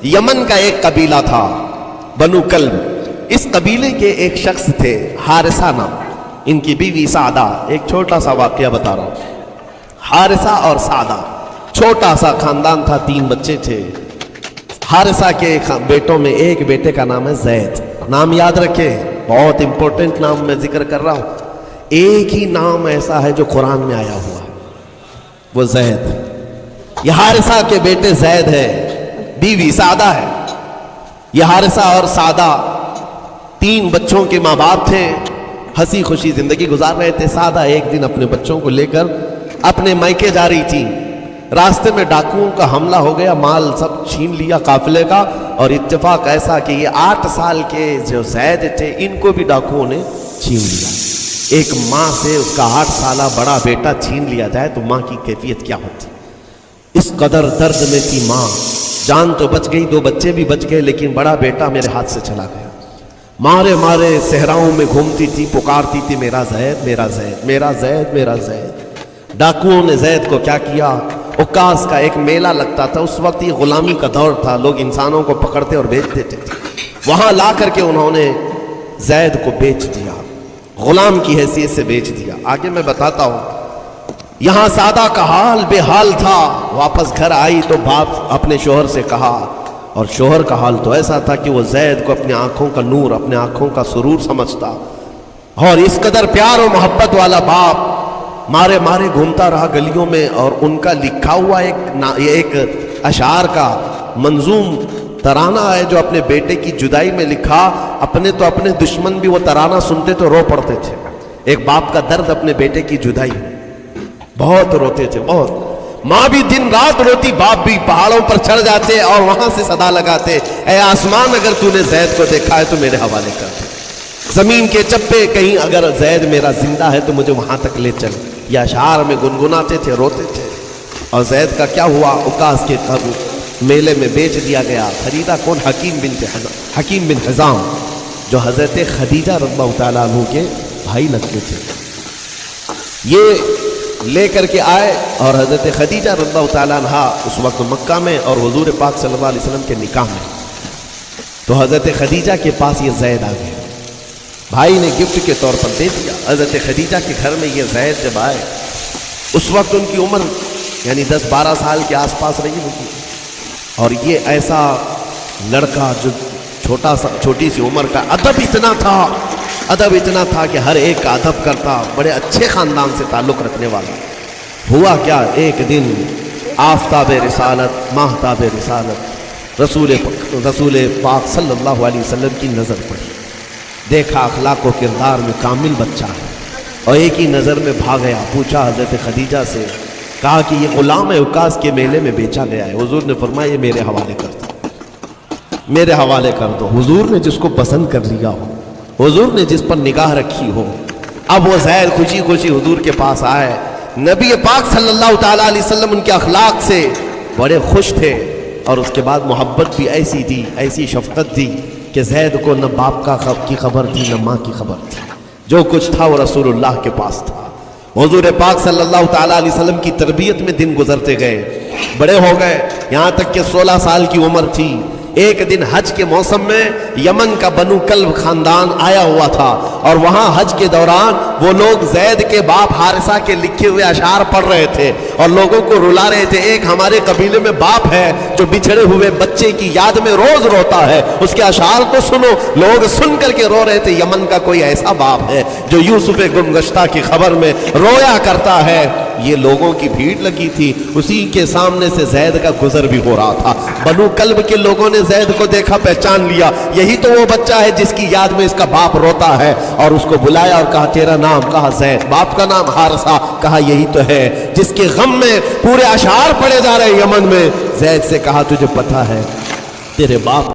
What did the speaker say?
یمن کا ایک قبیلہ تھا بنو کلب. اس قبیلے کے ایک شخص تھے حارثہ نام, ان کی بیوی سعدہ. ایک چھوٹا سا واقعہ بتا رہا ہوں. حارثہ اور سعدہ چھوٹا سا خاندان تھا, 3 بچے تھے. حارثہ کے بیٹوں میں ایک بیٹے کا نام ہے زید. نام یاد رکھے, بہت امپورٹنٹ نام میں ذکر کر رہا ہوں. ایک ہی نام ایسا ہے جو قرآن میں آیا ہوا, وہ زید. یہ حارثہ کے بیٹے زید ہے, بیوی سعدہ ہے. یہ حارثہ اور سعدہ 3 بچوں کے ماں باپ تھے, ہنسی خوشی زندگی گزار رہے تھے. سعدہ ایک دن اپنے بچوں کو لے کر اپنے میکے جا رہی تھی. راستے میں ڈاکوؤں کا حملہ ہو گیا, مال سب چھین لیا قافلے کا. اور اتفاق ایسا کہ یہ 8 سال کے جو زید تھے ان کو بھی ڈاکوؤں نے چھین لیا. ایک ماں سے اس کا 8 سالہ بڑا بیٹا چھین لیا جائے تو ماں کی کیفیت کیا ہوتی. اس قدر درد میں تھی ماں. جان تو بچ گئی, 2 بچے بھی بچ گئے, لیکن بڑا بیٹا میرے ہاتھ سے چلا گیا. مارے مارے صحراؤں میں گھومتی تھی, پکارتی تھی میرا زید میرا زید میرا زید میرا زید. ڈاکوؤں نے زید کو کیا کیا, عکاظ کا ایک میلہ لگتا تھا اس وقت, یہ غلامی کا دور تھا, لوگ انسانوں کو پکڑتے اور بیچ دیتے تھے. وہاں لا کر کے انہوں نے زید کو بیچ دیا, غلام کی حیثیت سے بیچ دیا. آگے میں بتاتا ہوں. یہاں سعدہ کا حال بے حال تھا. واپس گھر آئی تو باپ اپنے شوہر سے کہا, اور شوہر کا حال تو ایسا تھا کہ وہ زید کو اپنی آنکھوں کا نور, اپنے آنکھوں کا سرور سمجھتا. اور اس قدر پیار و محبت والا باپ مارے مارے گھومتا رہا گلیوں میں. اور ان کا لکھا ہوا ایک اشعار کا منظوم ترانہ ہے جو اپنے بیٹے کی جدائی میں لکھا. تو اپنے دشمن بھی وہ ترانہ سنتے تو رو پڑتے تھے. ایک باپ کا درد اپنے بیٹے کی جدائی, بہت روتے تھے بہت. ماں بھی دن رات روتی, باپ بھی پہاڑوں پر چڑھ جاتے اور وہاں سے صدا لگاتے, اے آسمان اگر تو نے زید کو دیکھا ہے تو میرے حوالے کر دے. زمین کے چپے کہیں اگر زید میرا زندہ ہے تو مجھے وہاں تک لے چل. یہ اشعار میں گنگناتے تھے, روتے تھے. اور زید کا کیا ہوا, عکاظ کے میلے میں بیچ دیا گیا. خریدا کون, حکیم بن حزام, جو حضرت خدیجہ رضی اللہ تعالیٰ عنہ کے بھائی لگتے تھے. یہ لے کر کے آئے اور حضرت خدیجہ رضی اللہ تعالیٰ عنہ اس وقت مکہ میں اور حضور پاک صلی اللہ علیہ وسلم کے نکاح میں. تو حضرت خدیجہ کے پاس یہ زید آ گئے. بھائی نے گفٹ کے طور پر دے دیا. حضرت خدیجہ کے گھر میں یہ زید جب آئے, اس وقت ان کی عمر یعنی 10-12 سال کے آس پاس رہی ہوگی. اور یہ ایسا لڑکا جو چھوٹی سی عمر کا, ادب اتنا تھا کہ ہر ایک کا ادب کرتا, بڑے اچھے خاندان سے تعلق رکھنے والا. ہوا کیا, ایک دن آفتاب رسالت, ماہتاب رسالت رسول پاک صلی اللہ علیہ وسلم کی نظر پڑی. دیکھا اخلاق و کردار میں کامل بچہ ہے, اور ایک ہی نظر میں بھاگ گیا. پوچھا حضرت خدیجہ سے, کہا کہ یہ غلام عکاظ کے میلے میں بیچا گیا ہے. حضور نے فرمایا یہ میرے حوالے کر دو, میرے حوالے کر دو. حضور نے جس کو پسند کر لیا ہو, حضور نے جس پر نگاہ رکھی ہو. اب وہ زید خوشی خوشی حضور کے پاس آئے. نبی پاک صلی اللہ تعالیٰ علیہ وسلم ان کے اخلاق سے بڑے خوش تھے, اور اس کے بعد محبت بھی ایسی دی, ایسی شفقت دی کہ زید کو نہ باپ کی خبر تھی نہ ماں کی خبر تھی. جو کچھ تھا وہ رسول اللہ کے پاس تھا. حضور پاک صلی اللہ تعالیٰ علیہ وسلم کی تربیت میں دن گزرتے گئے, بڑے ہو گئے, یہاں تک کہ 16 سال کی عمر تھی. ایک دن حج کے موسم میں یمن کا بنو کلب خاندان آیا ہوا تھا, اور وہاں حج کے دوران وہ لوگ زید کے باپ حارثہ کے لکھے ہوئے اشعار پڑھ رہے تھے اور لوگوں کو رلا رہے تھے. ایک ہمارے قبیلے میں باپ ہے جو بچھڑے ہوئے بچے کی یاد میں روز روتا ہے, اس کے اشعار کو سنو. لوگ سن کر کے رو رہے تھے, یمن کا کوئی ایسا باپ ہے جو یوسف گمگشتہ کی خبر میں رویا کرتا ہے. یہ لوگوں کی بھیڑ لگی تھی, اسی کے سامنے سے زید کا گزر بھی ہو رہا تھا. بنو کلب کے لوگوں نے زید کو دیکھا, پہچان لیا, یہی تو وہ بچہ ہے جس کی یاد میں اس کا باپ روتا ہے. اور اس کو بلایا اور کہا تیرا نام, کہا زید. باپ کا نام حارثہ, کہا یہی تو ہے جس کے غم میں پورے اشعار پڑے جا رہے یمن میں. زید سے کہا تجھے پتہ ہے تیرے باپ